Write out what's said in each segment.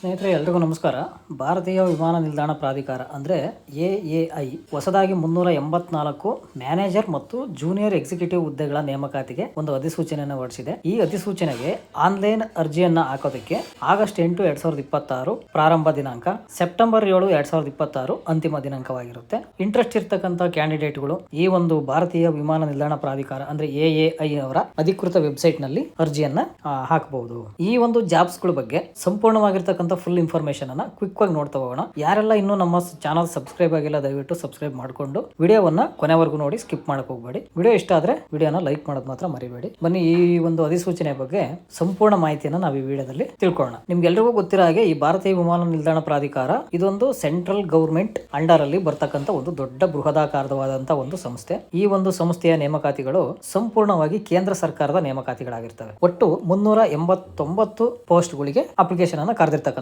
ಸ್ನೇಹಿತರೆ ಎಲ್ರಿಗೂ ನಮಸ್ಕಾರ. ಭಾರತೀಯ ವಿಮಾನ ನಿಲ್ದಾಣ ಪ್ರಾಧಿಕಾರ ಅಂದರೆ ಎಎಐ ಹೊಸದಾಗಿ 384 ಮ್ಯಾನೇಜರ್ ಮತ್ತು ಜೂನಿಯರ್ ಎಕ್ಸಿಕ್ಯೂಟಿವ್ ಹುದ್ದೆಗಳ ನೇಮಕಾತಿಗೆ ಒಂದು ಅಧಿಸೂಚನೆಯನ್ನು ಹೊರಡಿಸಿದೆ. ಈ ಅಧಿಸೂಚನೆಗೆ ಆನ್ಲೈನ್ ಅರ್ಜಿಯನ್ನು ಹಾಕೋದಕ್ಕೆ ಆಗಸ್ಟ್ 8, 2026 ಪ್ರಾರಂಭ ದಿನಾಂಕ, ಸೆಪ್ಟೆಂಬರ್ 7, 2026 ಅಂತಿಮ ದಿನಾಂಕವಾಗಿರುತ್ತೆ. ಇಂಟ್ರೆಸ್ಟ್ ಇರ್ತಕ್ಕಂಥ ಕ್ಯಾಂಡಿಡೇಟ್ಗಳು ಈ ಒಂದು ಭಾರತೀಯ ವಿಮಾನ ನಿಲ್ದಾಣ ಪ್ರಾಧಿಕಾರ ಅಂದರೆ ಎಎಐ ಅವರ ಅಧಿಕೃತ ವೆಬ್ಸೈಟ್ ನಲ್ಲಿ ಅರ್ಜಿಯನ್ನ ಹಾಕಬಹುದು. ಈ ಒಂದು ಜಾಬ್ಸ್ ಗಳ ಬಗ್ಗೆ ಸಂಪೂರ್ಣವಾಗಿರ್ತಕ್ಕಂಥ ಫುಲ್ ಇನ್ಫಾರ್ಮೇಶನ್ ಅನ್ನ ಕ್ವಿಕ್ ಆಗಿ ನೋಡ್ತಾ ಹೋಗೋಣ. ಯಾರೆಲ್ಲ ಇನ್ನೂ ನಮ್ಮ ಚಾನಲ್ ಸಬ್ಸ್ಕ್ರೈಬ್ ಆಗಿಲ್ಲ ದಯವಿಟ್ಟು ಸಬ್ಸ್ಕ್ರೈಬ್ ಮಾಡ್ಕೊಂಡು ವಿಡಿಯೋವನ್ನ ಕೊನೆವರೆಗೂ ನೋಡಿ, ಸ್ಕಿಪ್ ಮಾಡಕ್ ಹೋಗಬೇಡಿ. ವಿಡಿಯೋ ಇಷ್ಟ ಆದ್ರೆ ವಿಡಿಯೋನ ಲೈಕ್ ಮಾಡೋದು ಮಾತ್ರ ಮರಿಬೇಡಿ. ಬನ್ನಿ ಈ ಒಂದು ಅಧಿಸೂಚನೆ ಬಗ್ಗೆ ಸಂಪೂರ್ಣ ಮಾಹಿತಿಯನ್ನ ನಾವು ಈ ವಿಡಿಯೋದಲ್ಲಿ ತಿಳ್ಕೊಳ್ಳೋಣ. ನಿಮ್ಗೆಲ್ರಿಗೂ ಗೊತ್ತಿರೋ ಹಾಗೆ ಈ ಭಾರತೀಯ ವಿಮಾನ ನಿಲ್ದಾಣ ಪ್ರಾಧಿಕಾರ ಇದೊಂದು ಸೆಂಟ್ರಲ್ ಗವರ್ಮೆಂಟ್ ಅಂಡರ್ ಅಲ್ಲಿ ಬರ್ತಕ್ಕಂಥ ಒಂದು ದೊಡ್ಡ ಬೃಹದಾಕಾರವಾದಂತಹ ಒಂದು ಸಂಸ್ಥೆ. ಈ ಒಂದು ಸಂಸ್ಥೆಯ ನೇಮಕಾತಿಗಳು ಸಂಪೂರ್ಣವಾಗಿ ಕೇಂದ್ರ ಸರ್ಕಾರದ ನೇಮಕಾತಿಗಳಾಗಿರ್ತವೆ. ಒಟ್ಟು 389 ಪೋಸ್ಟ್ಗಳಿಗೆ ಅಪ್ಲಿಕೇಶನ್ ಅನ್ನ ಕರೆದಿರ್ತಕ್ಕಂಥದ್ದು.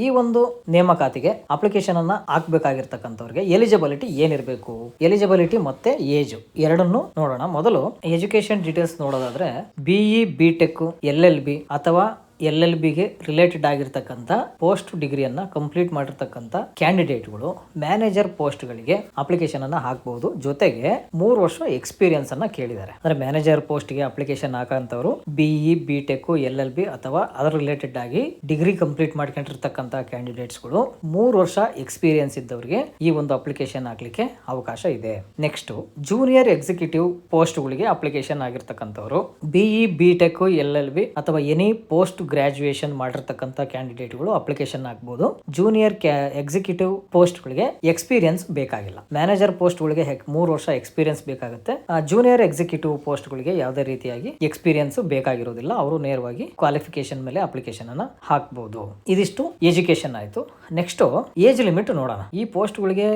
ಈ ಒಂದು ನೇಮಕಾತಿಗೆ ಅಪ್ಲಿಕೇಶನ್ ಅನ್ನ ಹಾಕ್ಬೇಕಾಗಿರ್ತಕ್ಕಂಥವ್ರಿಗೆ ಎಲಿಜಿಬಿಲಿಟಿ ಏನಿರಬೇಕು, ಎಲಿಜಿಬಿಲಿಟಿ ಮತ್ತೆ ಏಜ್ ಎರಡನ್ನು ನೋಡೋಣ. ಮೊದಲು ಎಜುಕೇಶನ್ ಡೀಟೇಲ್ಸ್ ನೋಡೋದಾದ್ರೆ ಬಿಇ, ಬಿಟೆಕ್, LLB ಅಥವಾ LLB ಗೆ ರಿಲೇಟೆಡ್ ಆಗಿರ್ತಕ್ಕಂಥ ಪೋಸ್ಟ್ ಡಿಗ್ರಿಯನ್ನ ಕಂಪ್ಲೀಟ್ ಮಾಡಿರ್ತಕ್ಕಂಥ ಕ್ಯಾಂಡಿಡೇಟ್ಗಳು ಮ್ಯಾನೇಜರ್ ಪೋಸ್ಟ್ ಗಳಿಗೆ ಅಪ್ಲಿಕೇಶನ್ ಅನ್ನ ಹಾಕಬಹುದು. ಜೊತೆಗೆ 3 ವರ್ಷ ಎಕ್ಸ್ಪೀರಿಯನ್ಸ್ ಅನ್ನ ಕೇಳಿದ್ದಾರೆ. ಅಂದ್ರೆ ಮ್ಯಾನೇಜರ್ ಪೋಸ್ಟ್ ಗೆ ಅಪ್ಲಿಕೇಶನ್ ಹಾಕಂತವರು ಬಿಇ, ಬಿಟೆಕ್, LLB ಅಥವಾ ಅದರ ರಿಲೇಟೆಡ್ ಆಗಿ ಡಿಗ್ರಿ ಕಂಪ್ಲೀಟ್ ಮಾಡ್ಕೊಂಡಿರ್ತಕ್ಕಂಥ ಕ್ಯಾಂಡಿಡೇಟ್ಸ್ ಗಳು 3 ವರ್ಷ ಎಕ್ಸ್ಪೀರಿಯನ್ಸ್ ಇದ್ದವರಿಗೆ ಈ ಒಂದು ಅಪ್ಲಿಕೇಶನ್ ಹಾಕ್ಲಿಕ್ಕೆ ಅವಕಾಶ ಇದೆ. ನೆಕ್ಸ್ಟ್ ಜೂನಿಯರ್ ಎಕ್ಸಿಕ್ಯೂಟಿವ್ ಪೋಸ್ಟ್ ಗಳಿಗೆ ಅಪ್ಲಿಕೇಶನ್ ಆಗಿರ್ತಕ್ಕಂಥವ್ರು ಬಿಇ, ಬಿಟೆಕ್, LLB ಅಥವಾ ಎನಿ ಪೋಸ್ಟ್ ಗ್ರಾಜುಯೇಷನ್ ಮಾಡಿರ್ತಕ್ಕಂಥ ಕ್ಯಾಂಡಿಡೇಟ್ಗಳು ಅಪ್ಲಿಕೇಶನ್ ಹಾಕಬಹುದು. ಜೂನಿಯರ್ ಎಕ್ಸಿಕ್ಯೂಟಿವ್ ಪೋಸ್ಟ್ ಗಳಿಗೆ ಎಕ್ಸ್ಪೀರಿಯನ್ಸ್ ಬೇಕಾಗಿಲ್ಲ. ಮ್ಯಾನೇಜರ್ ಪೋಸ್ಟ್ ಗಳಿಗೆ 3 ವರ್ಷ ಎಕ್ಸ್ಪೀರಿಯನ್ಸ್ ಬೇಕಾಗುತ್ತೆ. ಜೂನಿಯರ್ ಎಕ್ಸಿಕ್ಯೂಟಿವ್ ಪೋಸ್ಟ್ ಗಳಿಗೆ ಯಾವುದೇ ರೀತಿಯಾಗಿ ಎಕ್ಸ್ಪೀರಿಯನ್ಸ್ ಬೇಕಾಗಿರೋದಿಲ್ಲ. ಅವರು ನೇರವಾಗಿ ಕ್ವಾಲಿಫಿಕೇಶನ್ ಮೇಲೆ ಅಪ್ಲಿಕೇಶನ್ ಅನ್ನ ಹಾಕಬಹುದು. ಇದಿಷ್ಟು ಎಜುಕೇಶನ್ ಆಯ್ತು. ನೆಕ್ಸ್ಟ್ ಏಜ್ ಲಿಮಿಟ್ ನೋಡೋಣ. ಈ ಪೋಸ್ಟ್ ಗಳಿಗೆ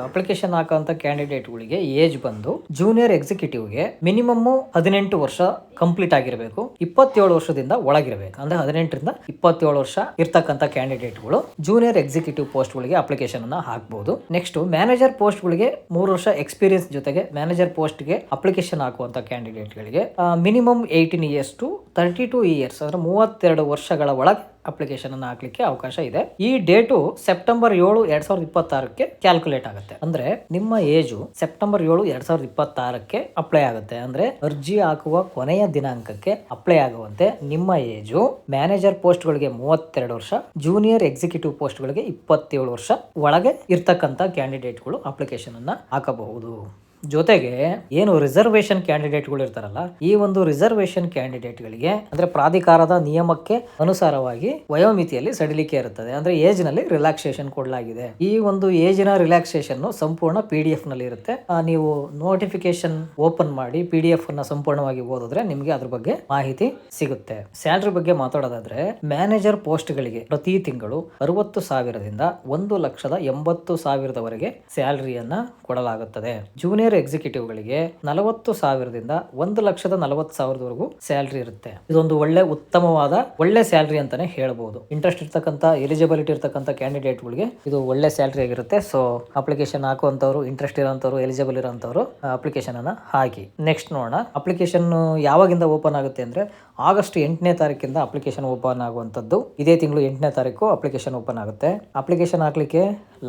ಅಪ್ಲಿಕೇಶನ್ ಹಾಕುವಂತ ಕ್ಯಾಂಡಿಡೇಟ್ ಗಳಿಗೆ ಏಜ್ ಬಂದು ಜೂನಿಯರ್ ಎಕ್ಸಿಕ್ಯೂಟಿವ್ ಗೆ ಮಿನಿಮಮ್ 18 ವರ್ಷ ಕಂಪ್ಲೀಟ್ ಆಗಿರಬೇಕು. 27 ವರ್ಷದಿಂದ ಒಳಗಿರಬೇಕು. ಅಂದ್ರೆ 18 ರಿಂದ 27 ವರ್ಷ ಇರ್ತಕ್ಕಂಥ ಕ್ಯಾಂಡಿಡೇಟ್ಗಳು ಜೂನಿಯರ್ ಎಕ್ಸಿಕ್ಯೂಟಿವ್ ಪೋಸ್ಟ್ ಗಳಿಗೆ ಅಪ್ಲಿಕೇಶನ್ ಅನ್ನ ಹಾಕಬಹುದು. ನೆಕ್ಸ್ಟ್ ಮ್ಯಾನೇಜರ್ ಪೋಸ್ಟ್ ಗಳಿಗೆ 3 ವರ್ಷ ಎಕ್ಸ್ಪೀರಿಯನ್ಸ್ ಜೊತೆಗೆ ಮ್ಯಾನೇಜರ್ ಪೋಸ್ಟ್ ಗೆ ಅಪ್ಲಿಕೇಶನ್ ಹಾಕುವಂತ ಕ್ಯಾಂಡಿಡೇಟ್ ಗಳಿಗೆ ಮಿನಿಮಮ್ 18 ಇಯರ್ಸ್ ಟು 32 ಇಯರ್ಸ್ ಅಂದ್ರೆ 32 ವರ್ಷಗಳ ಒಳಗೆ ಅಪ್ಲಿಕೇಶನ್ ಅನ್ನು ಹಾಕ್ಲಿಕ್ಕೆ ಅವಕಾಶ ಇದೆ. ಈ ಡೇಟು ಸೆಪ್ಟೆಂಬರ್ 7, 2026 ಕ್ಯಾಲ್ಕುಲೇಟ್ ಆಗುತ್ತೆ. ಅಂದ್ರೆ ನಿಮ್ಮ ಏಜು ಸೆಪ್ಟೆಂಬರ್ 7, 2026 ಅಪ್ಲೈ ಆಗುತ್ತೆ. ಅಂದ್ರೆ ಅರ್ಜಿ ಹಾಕುವ ಕೊನೆಯ ದಿನಾಂಕಕ್ಕೆ ಅಪ್ಲೈ ಆಗುವಂತೆ ನಿಮ್ಮ ಏಜು ಮ್ಯಾನೇಜರ್ ಪೋಸ್ಟ್ ಗಳಿಗೆ 32 ವರ್ಷ, ಜೂನಿಯರ್ ಎಕ್ಸಿಕ್ಯೂಟಿವ್ ಪೋಸ್ಟ್ ಗಳಿಗೆ 27 ವರ್ಷ ಒಳಗೆ ಇರ್ತಕ್ಕಂಥ ಕ್ಯಾಂಡಿಡೇಟ್ಗಳು ಅಪ್ಲಿಕೇಶನ್ ಅನ್ನ ಹಾಕಬಹುದು. ಜೊತೆಗೆ ಏನು ರಿಸರ್ವೇಶನ್ ಕ್ಯಾಂಡಿಡೇಟ್ಗಳು ಇರ್ತಾರಲ್ಲ, ಈ ಒಂದು ರಿಸರ್ವೇಶನ್ ಕ್ಯಾಂಡಿಡೇಟ್ಗಳಿಗೆ ಅಂದ್ರೆ ಪ್ರಾಧಿಕಾರದ ನಿಯಮಕ್ಕೆ ಅನುಸಾರವಾಗಿ ವಯೋಮಿತಿಯಲ್ಲಿ ಸಡಿಲಿಕೆ ಇರುತ್ತದೆ. ಅಂದ್ರೆ ಏಜ್ ನಲ್ಲಿ ರಿಲ್ಯಾಕ್ಸೇಷನ್ ಕೊಡಲಾಗಿದೆ. ಈ ಒಂದು ಏಜಿನ ರಿಲ್ಯಾಕ್ಸೇಷನ್ ಸಂಪೂರ್ಣ PDF ನಲ್ಲಿ ಇರುತ್ತೆ. ನೀವು ನೋಟಿಫಿಕೇಶನ್ ಓಪನ್ ಮಾಡಿ PDF ಅನ್ನ ಸಂಪೂರ್ಣವಾಗಿ ಓದಿದ್ರೆ ನಿಮ್ಗೆ ಅದ್ರ ಬಗ್ಗೆ ಮಾಹಿತಿ ಸಿಗುತ್ತೆ. ಸ್ಯಾಲರಿ ಬಗ್ಗೆ ಮಾತಾಡೋದಾದ್ರೆ ಮ್ಯಾನೇಜರ್ ಪೋಸ್ಟ್ ಗಳಿಗೆ ಪ್ರತಿ ತಿಂಗಳು 60,000ದಿಂದ 1,80,000ವರೆಗೆ ಸ್ಯಾಲರಿಯನ್ನ ಕೊಡಲಾಗುತ್ತದೆ. ಜೂನಿಯರ್ ಎಕ್ಸಿಕ್ಯೂಟಿವ್ ಗಳಿಗೆ 40,000ದಿಂದ 1,40,000ವರೆಗೂ ಸ್ಯಾಲರಿ ಇರುತ್ತೆ. ಇದೊಂದು ಉತ್ತಮವಾದ ಒಳ್ಳೆ ಸ್ಯಾಲರಿ ಅಂತಾನೆ ಹೇಳ್ಬಹುದು. ಇಂಟ್ರೆಸ್ಟ್ ಇರ್ತಕ್ಕಂಥ ಎಲಿಜಿಬಿಲಿಟಿ ಇರ್ತಕ್ಕಂಥ ಕ್ಯಾಂಡಿಡೇಟ್ ಗಳಿಗೆ ಇದು ಒಳ್ಳೆ ಸ್ಯಾಲರಿ ಆಗಿರುತ್ತೆ. ಸೊ ಅಪ್ಲಿಕೇಶನ್ ಹಾಕುವಂತವ್ರು, ಇಂಟ್ರೆಸ್ಟ್ ಇರೋಂಥವ್ರು, ಎಲಿಜಿಬಲ್ ಇರೋಂಥವ್ರು ಅಪ್ಲಿಕೇಶನ್ ಅನ್ನ ಹಾಕಿ. ನೆಕ್ಸ್ಟ್ ನೋಡೋಣ, ಅಪ್ಲಿಕೇಶನ್ ಯಾವಾಗಿಂದ ಓಪನ್ ಆಗುತ್ತೆ ಅಂದ್ರೆ ಆಗಸ್ಟ್ 8ನೇ ತಾರೀಕಿಂದ ಅಪ್ಲಿಕೇಶನ್ ಓಪನ್ ಆಗುವಂತದ್ದು. ಇದೇ ತಿಂಗಳು 8ನೇ ತಾರೀಕು ಅಪ್ಲಿಕೇಶನ್ ಓಪನ್ ಆಗುತ್ತೆ. ಅಪ್ಲಿಕೇಶನ್ ಹಾಕ್ಲಿಕ್ಕೆ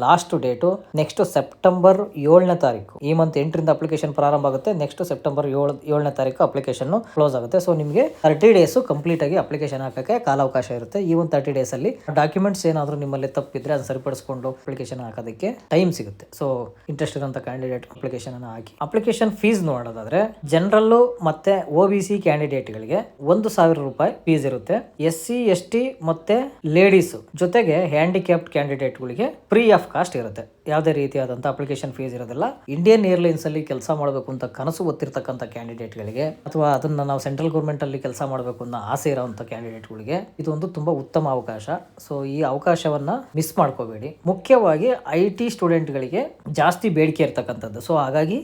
ಲಾಸ್ಟ್ ಡೇಟು ನೆಕ್ಸ್ಟ್ ಸೆಪ್ಟೆಂಬರ್ 7ನೇ ತಾರೀಕು. ಈ ಮಂತ್ 8ರಿಂದ ಅಪ್ಲಿಕೇಶನ್ ಪ್ರಾರಂಭ ಆಗುತ್ತೆ. ನೆಕ್ಸ್ಟ್ ಸೆಪ್ಟೆಂಬರ್ 7ನೇ ತಾರೀಕು ಅಪ್ಲಿಕೇಶನ್ ಕ್ಲೋಸ್ ಆಗುತ್ತೆ. ಸೊ ನಿಮಗೆ 30 ಡೇಸ್ ಕಂಪ್ಲೀಟ್ ಆಗಿ ಅಪ್ಲಿಕೇಶನ್ ಹಾಕಕ್ಕೆ ಕಾಲಾವಕಾಶ ಇರುತ್ತೆ. ಈ ಒಂದು 30 ಡೇಸ್ ಅಲ್ಲಿ ಡಾಕ್ಯುಮೆಂಟ್ಸ್ ಏನಾದರೂ ನಿಮ್ಮಲ್ಲಿ ತಪ್ಪಿದ್ರೆ ಅದನ್ನ ಸರಿಪಡಿಸಿಕೊಂಡು ಅಪ್ಲಿಕೇಶನ್ ಹಾಕೋದಕ್ಕೆ ಟೈಮ್ ಸಿಗುತ್ತೆ. ಸೊ ಇಂಟ್ರೆಸ್ಟ್ ಇರೋಂಥ ಕ್ಯಾಂಡಿಡೇಟ್ ಅಪ್ಲಿಕೇಶನ್ ಅನ್ನು ಹಾಕಿ. ಅಪ್ಲಿಕೇಶನ್ ಫೀಸ್ ನೋಡೋದಾದ್ರೆ ಜನರಲ್ ಮತ್ತೆ OBC ಕ್ಯಾಂಡಿಡೇಟ್ಗಳಿಗೆ 1,000 ರೂಪಾಯಿ ಫೀಸ್ ಇರುತ್ತೆ. SC ST ಮತ್ತೆ ಲೇಡೀಸ್ ಜೊತೆಗೆ ಹ್ಯಾಂಡಿಕ್ಯಾಪ್ಡ್ ಕ್ಯಾಂಡಿಡೇಟ್ಗಳಿಗೆ ಫ್ರೀ ಆಫ್ ಕಾಸ್ಟ್ ಇರುತ್ತೆ. ಯಾವುದೇ ರೀತಿಯಾದಂಥ ಅಪ್ಲಿಕೇಶನ್ ಫೀಸ್ ಇರೋದಿಲ್ಲ. ಇಂಡಿಯನ್ ಏರ್ಲೈನ್ಸ್ ಅಲ್ಲಿ ಕೆಲಸ ಮಾಡಬೇಕು ಅಂತ ಕನಸು ಗೊತ್ತಿರ್ತಕ್ಕಂಥ ಕ್ಯಾಂಡಿಡೇಟ್ಗಳಿಗೆ ಅಥವಾ ಅದನ್ನ ನಾವು ಸೆಂಟ್ರಲ್ ಗೌರ್ಮೆಂಟ್ ಅಲ್ಲಿ ಕೆಲಸ ಮಾಡಬೇಕು ಅನ್ನೋ ಆಸೆ ಇರೋಂಥ ಕ್ಯಾಂಡಿಡೇಟ್ಗಳಿಗೆ ಇದೊಂದು ತುಂಬಾ ಉತ್ತಮ ಅವಕಾಶ. ಸೊ ಈ ಅವಕಾಶವನ್ನ ಮಿಸ್ ಮಾಡ್ಕೋಬೇಡಿ. ಮುಖ್ಯವಾಗಿ IT ಸ್ಟೂಡೆಂಟ್ಗಳಿಗೆ ಜಾಸ್ತಿ ಬೇಡಿಕೆ ಇರ್ತಕ್ಕಂಥದ್ದು. ಸೊ ಹಾಗಾಗಿ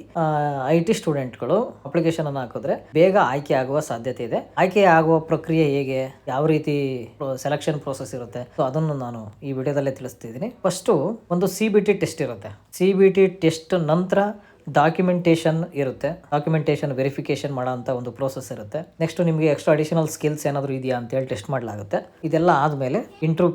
IT ಸ್ಟೂಡೆಂಟ್ಗಳು ಅಪ್ಲಿಕೇಶನ್ ಅನ್ನು ಹಾಕಿದ್ರೆ ಬೇಗ ಆಯ್ಕೆ ಆಗುವ ಸಾಧ್ಯತೆ ಇದೆ. ಆಯ್ಕೆ ಆಗುವ ಪ್ರಕ್ರಿಯೆ ಹೇಗೆ, ಯಾವ ರೀತಿ ಸೆಲೆಕ್ಷನ್ ಪ್ರೋಸೆಸ್ ಇರುತ್ತೆ, ಸೊ ಅದನ್ನು ನಾನು ಈ ವಿಡಿಯೋದಲ್ಲೇ ತಿಳಿಸ್ತಿದ್ದೀನಿ. ಫಸ್ಟ್ ಒಂದು CBT ಟೆಸ್ಟ್ ಇರುತ್ತೆ. CBT ಟೆಸ್ಟ್ ನಂತರ ಡಾಕ್ಯುಮೆಂಟೇಶನ್ ಇರುತ್ತೆ, ಡಾಕ್ಯುಮೆಂಟೇಶನ್ ವೆರಿಫಿಕೇಶನ್ ಮಾಡೋ ಅಂತ ಒಂದು ಪ್ರೋಸೆಸ್ ಇರುತ್ತೆ. ನೆಕ್ಸ್ಟ್ ನಿಮಗೆ ಎಕ್ಸ್ಟ್ರಾ ಅಡಿಷನಲ್ ಸ್ಕಿಲ್ಸ್ ಏನಾದರೂ ಇದೆಯಾ ಅಂತೇಳಿ ಟೆಸ್ಟ್ ಮಾಡಲಾಗುತ್ತೆ. ಇದೆಲ್ಲ ಆದಮೇಲೆ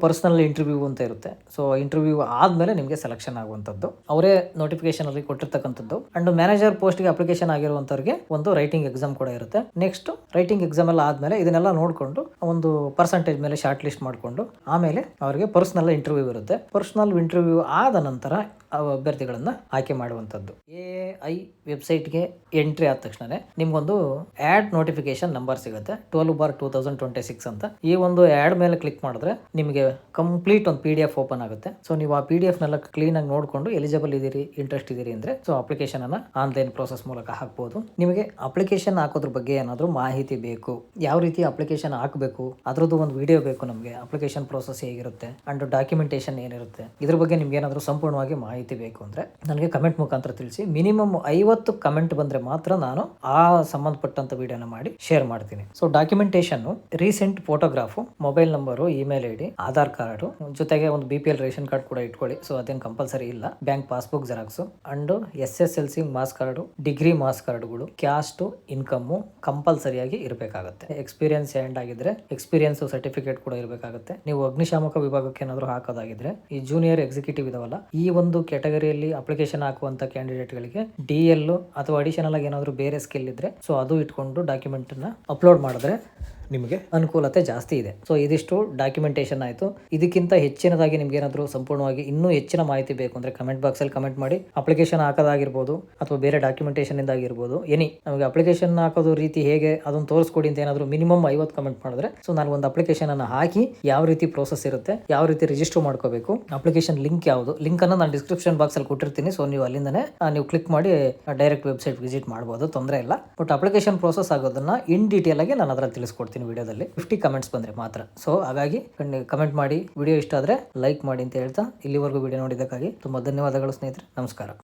ಪರ್ಸನಲ್ ಇಂಟರ್ವ್ಯೂ ಅಂತ ಇರುತ್ತೆ. ಸೊ ಇಂಟರ್ವ್ಯೂ ಆದಮೇಲೆ ನಿಮಗೆ ಸೆಲೆಕ್ಷನ್ ಆಗುವಂಥದ್ದು. ಅವರೇ ನೋಟಿಫಿಕೇಶನ್ ಅಲ್ಲಿ ಕೊಟ್ಟಿರ್ತಕ್ಕಂಥದ್ದು. ಅಂಡ್ ಮ್ಯಾನೇಜರ್ ಪೋಸ್ಟ್ಗೆ ಅಪ್ಲಿಕೇಶನ್ ಆಗಿರುವಂತವ್ರಿಗೆ ಒಂದು ರೈಟಿಂಗ್ ಎಕ್ಸಾಮ್ ಕೂಡ ಇರುತ್ತೆ. ನೆಕ್ಸ್ಟ್ ರೈಟಿಂಗ್ ಎಕ್ಸಾಮ್ ಎಲ್ಲ ಆದಮೇಲೆ ಇದನ್ನೆಲ್ಲ ನೋಡಿಕೊಂಡು ಒಂದು ಪರ್ಸೆಂಟೇಜ್ ಮೇಲೆ ಶಾರ್ಟ್ ಲಿಸ್ಟ್ ಮಾಡಿಕೊಂಡು ಆಮೇಲೆ ಅವರಿಗೆ ಪರ್ಸನಲ್ ಇಂಟರ್ವ್ಯೂ ಇರುತ್ತೆ. ಪರ್ಸನಲ್ ಇಂಟರ್ವ್ಯೂ ಆದ ನಂತರ ಅಭ್ಯರ್ಥಿಗಳನ್ನ ಆಯ್ಕೆ ಮಾಡುವಂಥದ್ದು. AI ವೆಬ್ಸೈಟ್ಗೆ ಎಂಟ್ರಿ ಆದ ತಕ್ಷಣ ನಿಮ್ಗೊಂದು ಆ್ಯಡ್ ನೋಟಿಫಿಕೇಶನ್ ನಂಬರ್ ಸಿಗುತ್ತೆ 12/2026 ಅಂತ. ಈ ಒಂದು ಆ್ಯಡ್ ಮೇಲೆ ಕ್ಲಿಕ್ ಮಾಡಿದ್ರೆ ನಿಮಗೆ ಕಂಪ್ಲೀಟ್ ಒಂದು PDF ಓಪನ್ ಆಗುತ್ತೆ. ಸೊ ನೀವು ಆ PDF ನೆಲ್ಲ ಕ್ಲೀನ್ ಆಗಿ ನೋಡಿಕೊಂಡು ಎಲಿಜಿಬಲ್ ಇದೀರಿ, ಇಂಟ್ರೆಸ್ಟ್ ಇದೀರಿ ಅಂದ್ರೆ ಸೊ ಅಪ್ಲಿಕೇಶನ್ ಅನ್ನ ಆನ್ಲೈನ್ ಪ್ರೋಸೆಸ್ ಮೂಲಕ ಹಾಕ್ಬೋದು. ನಿಮಗೆ ಅಪ್ಲಿಕೇಶನ್ ಹಾಕೋದ್ರ ಬಗ್ಗೆ ಏನಾದರೂ ಮಾಹಿತಿ ಬೇಕು, ಯಾವ ರೀತಿ ಅಪ್ಲಿಕೇಶನ್ ಹಾಕಬೇಕು, ಅದರದ್ದು ಒಂದು ವಿಡಿಯೋ ಬೇಕು ನಮಗೆ, ಅಪ್ಲಿಕೇಶನ್ ಪ್ರೋಸೆಸ್ ಹೇಗಿರುತ್ತೆ ಅಂಡ್ ಡಾಕ್ಯುಮೆಂಟೇಶನ್ ಏನಿರುತ್ತೆ, ಇದ್ರ ಬಗ್ಗೆ ನಿಮ್ಗೆ ಏನಾದರೂ ಸಂಪೂರ್ಣವಾಗಿ ಮಾಹಿತಿ ಬೇಕು ಅಂದ್ರೆ ನನಗೆ ಕಮೆಂಟ್ ಮುಖಾಂತರ ತಿಳಿಸಿ. ಮಿನಿಮಮ್ 50 ಕಮೆಂಟ್ ಬಂದ್ರೆ ಮಾತ್ರ ನಾನು ಆ ಸಂಬಂಧಪಟ್ಟಂತ ವಿಡಿಯೋನ ಮಾಡಿ ಶೇರ್ ಮಾಡ್ತೀನಿ. So documentation recent photograph, mobile number, email ID, Aadhaar card ಜೊತೆಗೆ ಒಂದು BPL ರೇಷನ್ ಕಾರ್ಡ್ ಕೂಡ ಇಟ್ಕೊಳ್ಳಿ. ಸೊ ಅದೇನು ಕಂಪಲ್ಸರಿ ಇಲ್ಲ. Bank passbook xerox and SSLC marks card, degree marks ಕಾರ್ಡ್ಗಳು, ಕ್ಯಾಸ್ಟ್, ಇನ್ಕಮ್ ಕಂಪಲ್ಸರಿಯಾಗಿ ಇರಬೇಕಾಗುತ್ತೆ. ಎಕ್ಸ್ಪೀರಿಯನ್ಸ್ ಎಂಡ್ ಆಗಿದ್ರೆ ಎಕ್ಸ್ಪೀರಿಯನ್ಸ್ ಸರ್ಟಿಫಿಕೇಟ್ ಕೂಡ ಇರಬೇಕಾಗುತ್ತೆ. ನೀವು ಅಗ್ನಿಶಾಮಕ ವಿಭಾಗಕ್ಕೆ ಏನಾದರೂ ಹಾಕೋದಾಗಿದ್ರೆ ಈ ಜೂನಿಯರ್ ಎಕ್ಸಿಕ್ಯೂಟಿವ್ ಇದಾವಲ್ಲ, ಈ ಒಂದು ಕ್ಯಾಟಗರಿಯಲ್ಲಿ ಅಪ್ಲಿಕೇಶನ್ ಹಾಕುವಂತ ಕ್ಯಾಂಡಿಡೇಟ್ಗಳಿಗೆ DL ಅಥವಾ ಅಡಿಷನಲ್ ಆಗಿ ಏನಾದರೂ ಬೇರೆ ಸ್ಕಿಲ್ ಇದ್ರೆ ಸೊ ಅದು ಇಟ್ಕೊಂಡು ಡಾಕ್ಯುಮೆಂಟ್ ಅನ್ನ ಅಪ್ಲೋಡ್ ಮಾಡಿದ್ರೆ ನಿಮಗೆ ಅನುಕೂಲತೆ ಜಾಸ್ತಿ ಇದೆ. ಸೊ ಇದಿಷ್ಟು ಡಾಕ್ಯುಮೆಂಟೇಶನ್ ಆಯಿತು. ಇದಕ್ಕಿಂತ ಹೆಚ್ಚಿನದಾಗಿ ನಿಮ್ಗೆ ಏನಾದರೂ ಸಂಪೂರ್ಣವಾಗಿ ಇನ್ನೂ ಹೆಚ್ಚಿನ ಮಾಹಿತಿ ಬೇಕು ಅಂದರೆ ಕಮೆಂಟ್ ಬಾಕ್ಸಲ್ಲಿ ಕಮೆಂಟ್ ಮಾಡಿ. ಅಪ್ಲಿಕೇಶನ್ ಹಾಕೋದಾಗಿರ್ಬೋದು ಅಥವಾ ಬೇರೆ ಡಾಕ್ಯುಮೆಂಟೇಶನ್ ಇಂದ ಆಗಿರ್ಬೋದು, ನಮಗೆ ಅಪ್ಲಿಕೇಶನ್ ಹಾಕೋದು ರೀತಿ ಹೇಗೆ ಅದನ್ನು ತೋರಿಸ್ಕೊಡಿ ಅಂತ ಏನಾದರೂ ಮಿನಿಮಮ್ 50 ಕಮೆಂಟ್ ಮಾಡಿದ್ರೆ ಸೊ ನಾನು ಒಂದು ಅಪ್ಲಿಕೇಶನ್ ಅನ್ನು ಹಾಕಿ ಯಾವ ರೀತಿ ಪ್ರೋಸೆಸ್ ಇರುತ್ತೆ, ಯಾವ ರೀತಿ ರಿಜಿಸ್ಟರ್ ಮಾಡ್ಕೋಬೇಕು, ಅಪ್ಲಿಕೇಶನ್ ಲಿಂಕ್ ಯಾವುದು, ಲಿಂಕ್ ಅನ್ನು ನಾನು ಡಿಸ್ಕ್ರಿಪ್ಷನ್ ಬಾಕ್ಸಲ್ಲಿ ಕೊಟ್ಟಿರ್ತೀನಿ. ಸೊ ನೀವು ಅಲ್ಲಿಂದನೇ ನೀವು ಕ್ಲಿಕ್ ಮಾಡಿ ಡೈರೆಕ್ಟ್ ವೆಬ್ಸೈಟ್ ವಿಸಿಟ್ ಮಾಡ್ಬೋದು, ತೊಂದರೆ ಇಲ್ಲ. ಬಟ್ ಅಪ್ಲಿಕೇಶನ್ ಪ್ರೋಸೆಸ್ ಆಗೋದನ್ನ ಇನ್ ಡೀಟೇಲ್ ಆಗಿ ನಾನು ಅದರಲ್ಲಿ ತಿಳಿಸ್ಕೊಡ್ತೀನಿ ವಿಡಿಯೋದಲ್ಲಿ. 50 ಕಮೆಂಟ್ಸ್ ಬಂದ್ರೆ ಮಾತ್ರ. ಸೊ ಹಾಗಾಗಿ ಕಮೆಂಟ್ ಮಾಡಿ, ವಿಡಿಯೋ ಇಷ್ಟ ಆದ್ರೆ ಲೈಕ್ ಮಾಡಿ ಅಂತ ಹೇಳ್ತಾ ಇಲ್ಲಿವರೆಗೂ ವಿಡಿಯೋ ನೋಡಿದ್ದಕ್ಕಾಗಿ ತುಂಬಾ ಧನ್ಯವಾದಗಳು ಸ್ನೇಹಿತರೆ. ನಮಸ್ಕಾರ.